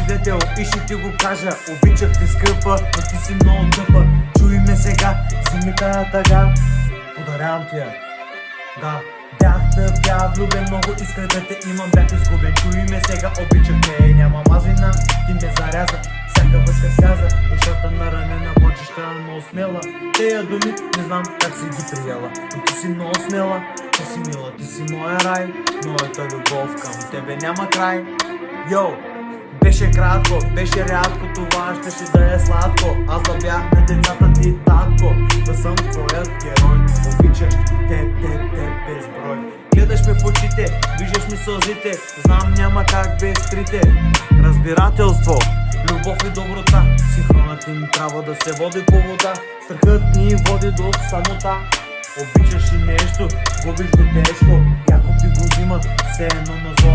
свидетел и ще ти го кажа. Обичах те, скъпа, но ти си много тъпа. Чуй ме сега, вземи тая тъга, подарявам ти я. Да, бях тъпя, влюбен, много исках да те имам, бях изгубен. Чуй ме сега, обичах те, нямам аз вина, ти ме заряза. Всяка връзка сяза, душата наранена, почеща много смела. Тея думи, не знам как си ги приела, но ти си много смела, ти си мила, ти си моя рай. Моята любов към тебе няма край. Йоу! Беше кратко, беше рядко, това щеше да е сладко. Аз да бях на децата ти, татко, да съм твоят герой. Обичаш теб безброй. Гледаш ме в очите, виждаш ми сълзите, знам няма как без трите. Разбирателство, любов и доброта, синхронът им трябва да се води по вода. Страхът ни води до самота. Обичаш и нещо, губиш го тежко, яко ти го взимат, все едно на зло.